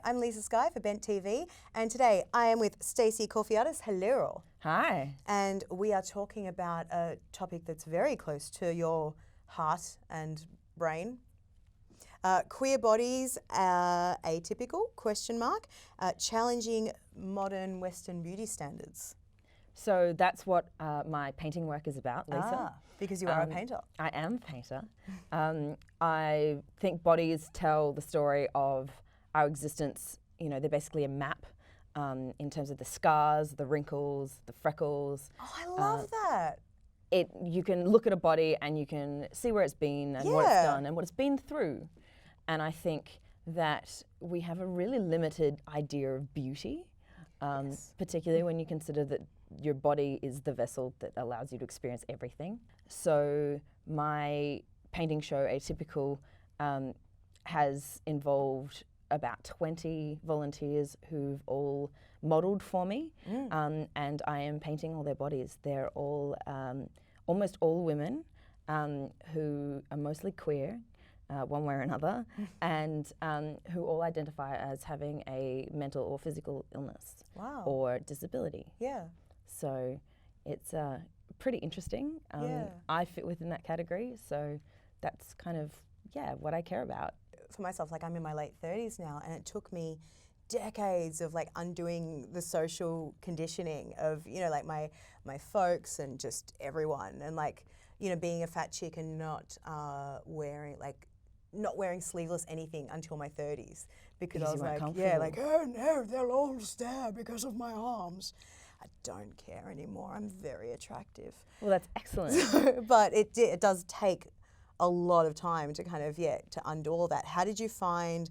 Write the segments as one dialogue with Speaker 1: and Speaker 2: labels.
Speaker 1: I'm Lisa-Skye for Bent TV, and today I am with Stacey Korfiatis. Hello.
Speaker 2: Hi.
Speaker 1: And we are talking about a topic that's very close to your heart and brain. Queer bodies are atypical, ? Challenging modern Western beauty standards.
Speaker 2: So that's what my painting work is about, Lisa.
Speaker 1: Because you are a painter.
Speaker 2: I am a painter. I think bodies tell the story of our existence. You know, they're basically a map in terms of the scars, the wrinkles, the freckles.
Speaker 1: Oh, I love that.
Speaker 2: You can look at a body and you can see where it's been and what it's done and what it's been through. And I think that we have a really limited idea of beauty, particularly when you consider that your body is the vessel that allows you to experience everything. So my painting show, Atypical, has involved about 20 volunteers who've all modelled for me, and I am painting all their bodies. They're all, almost all women who are mostly queer, one way or another, and who all identify as having a mental or physical illness or disability.
Speaker 1: Yeah.
Speaker 2: So it's pretty interesting. I fit within that category, so that's kind of, what I care about.
Speaker 1: For myself, like I'm in my late 30s now, and it took me decades of like undoing the social conditioning of, you know, like my folks and just everyone, and like, you know, being a fat chick and not wearing sleeveless anything until my 30s because I was like, oh no, they'll all stare because of my arms. I don't care anymore. I'm very attractive.
Speaker 2: Well, that's excellent.
Speaker 1: But it does take a lot of time to kind of, to undo all that. How did you find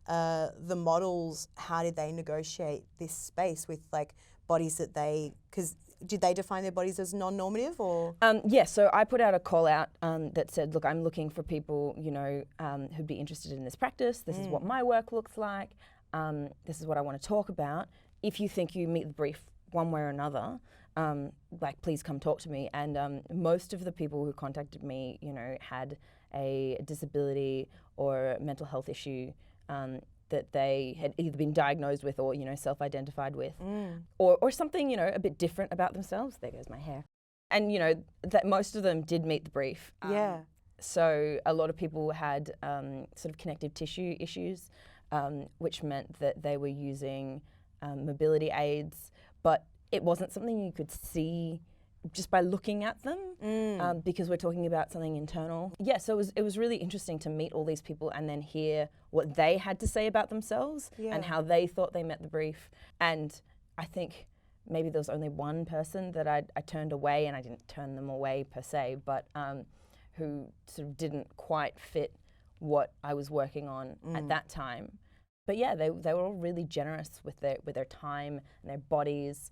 Speaker 1: the models? How did they negotiate this space with like bodies that because did they define their bodies as non-normative or?
Speaker 2: So I put out a call out that said, look, I'm looking for people, you know, who'd be interested in this practice. This is what my work looks like. This is what I want to talk about. If you think you meet the brief one way or another, like please come talk to me. And most of the people who contacted me, you know, had a disability or a mental health issue that they had either been diagnosed with or, you know, self-identified with, or something, you know, a bit different about themselves. There goes my hair. And, you know, that most of them did meet the brief. So a lot of people had sort of connective tissue issues, which meant that they were using mobility aids, but it wasn't something you could see just by looking at them, because we're talking about something internal. So it was really interesting to meet all these people and then hear what they had to say about themselves and how they thought they met the brief. And I think maybe there was only one person that I turned away, and I didn't turn them away per se, but who sort of didn't quite fit what I was working on at that time. But they were all really generous with their time and their bodies,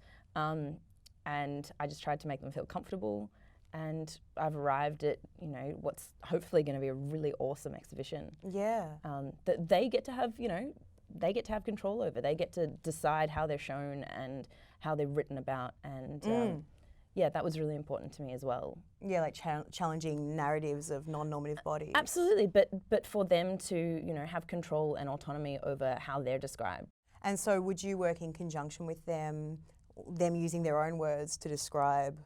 Speaker 2: and I just tried to make them feel comfortable. And I've arrived at, you know, what's hopefully going to be a really awesome exhibition. That they get to have, you know, they get to have control over. They get to decide how they're shown and how they're written about, and that was really important to me as well.
Speaker 1: Like challenging narratives of non-normative bodies.
Speaker 2: Absolutely, but for them to, you know, have control and autonomy over how they're described.
Speaker 1: And so would you work in conjunction with them using their own words to describe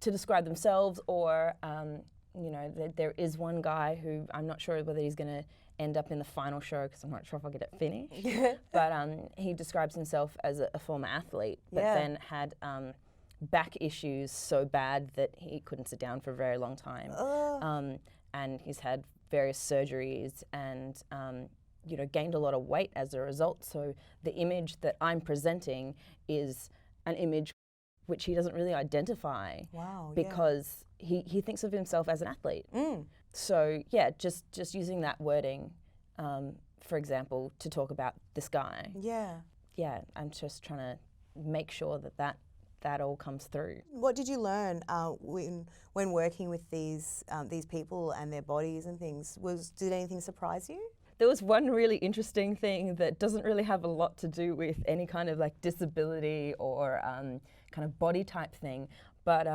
Speaker 2: themselves, or, you know, there is one guy who I'm not sure whether he's going to end up in the final show because I'm not sure if I'll get it finished, but he describes himself as a former athlete, but then had back issues so bad that he couldn't sit down for a very long time. And he's had various surgeries and, you know, gained a lot of weight as a result. So the image that I'm presenting is an image which he doesn't really identify because he thinks of himself as an athlete. So just using that wording, for example, to talk about this guy. I'm just trying to make sure that all comes through.
Speaker 1: What did you learn when working with these people and their bodies and things? Did anything surprise you?
Speaker 2: There was one really interesting thing that doesn't really have a lot to do with any kind of like disability or kind of body type thing, but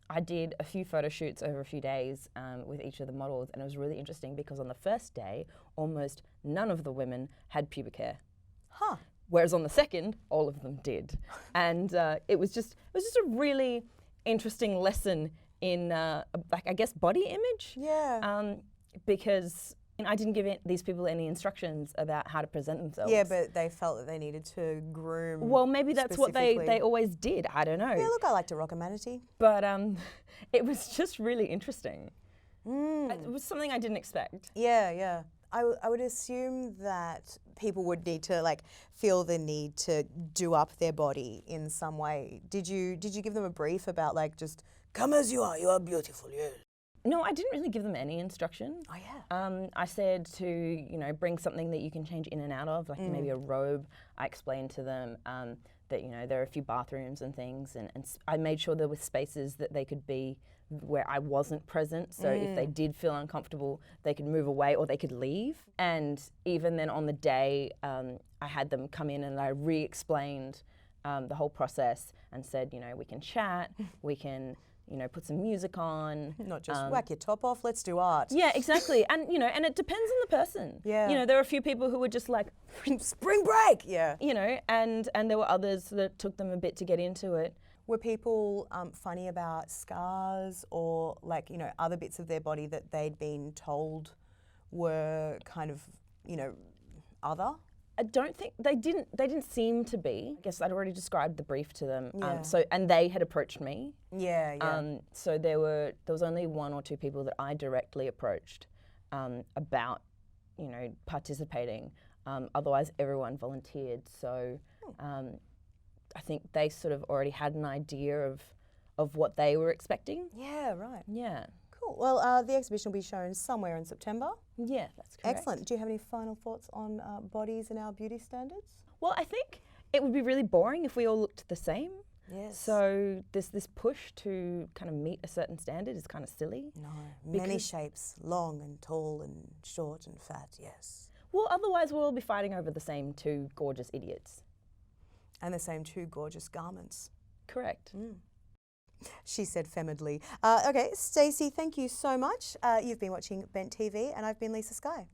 Speaker 2: I did a few photo shoots over a few days with each of the models, and it was really interesting because on the first day, almost none of the women had pubic hair.
Speaker 1: Huh.
Speaker 2: Whereas on the second, all of them did. And it was just a really interesting lesson in, like, I guess, body image.
Speaker 1: Yeah.
Speaker 2: Because I didn't give these people any instructions about how to present themselves.
Speaker 1: Yeah, but they felt that they needed to groom.
Speaker 2: Well, maybe that's what they always did. I don't know.
Speaker 1: Yeah, look, I like to rock a manatee.
Speaker 2: But it was just really interesting. It was something I didn't expect.
Speaker 1: Yeah, yeah. I would assume that people would need to like feel the need to do up their body in some way. Did you give them a brief about like just come as you are beautiful, yeah?
Speaker 2: No, I didn't really give them any instruction.
Speaker 1: Oh yeah.
Speaker 2: I said to bring something that you can change in and out of, like maybe a robe. I explained to them that there are a few bathrooms and things, and I made sure there were spaces that they could be where I wasn't present, so if they did feel uncomfortable, they could move away or they could leave. And even then on the day, I had them come in and I re-explained the whole process and said, we can chat, we can, put some music on.
Speaker 1: Not just whack your top off, let's do art.
Speaker 2: Yeah, exactly. And, and it depends on the person.
Speaker 1: Yeah.
Speaker 2: There are a few people who were just like,
Speaker 1: spring break, yeah.
Speaker 2: And there were others that took them a bit to get into it.
Speaker 1: Were people funny about scars or like, other bits of their body that they'd been told were kind of, other?
Speaker 2: I don't think they didn't seem to be. I guess I'd already described the brief to them.
Speaker 1: Yeah.
Speaker 2: And they had approached me.
Speaker 1: Yeah, yeah.
Speaker 2: So there was only one or two people that I directly approached about, participating. Otherwise everyone volunteered. So I think they sort of already had an idea of what they were expecting.
Speaker 1: Yeah, right.
Speaker 2: Yeah.
Speaker 1: Cool. Well, the exhibition will be shown somewhere in September.
Speaker 2: Yeah, that's correct.
Speaker 1: Excellent. Do you have any final thoughts on bodies and our beauty standards?
Speaker 2: Well, I think it would be really boring if we all looked the same.
Speaker 1: Yes.
Speaker 2: So this push to kind of meet a certain standard is kind of silly.
Speaker 1: No. Many shapes, long and tall and short and fat, yes.
Speaker 2: Well, otherwise we'll all be fighting over the same two gorgeous idiots.
Speaker 1: And the same two gorgeous garments.
Speaker 2: Correct.
Speaker 1: She said femidly. Okay, Stacey, thank you so much. You've been watching Bent TV and I've been Lisa-Skye.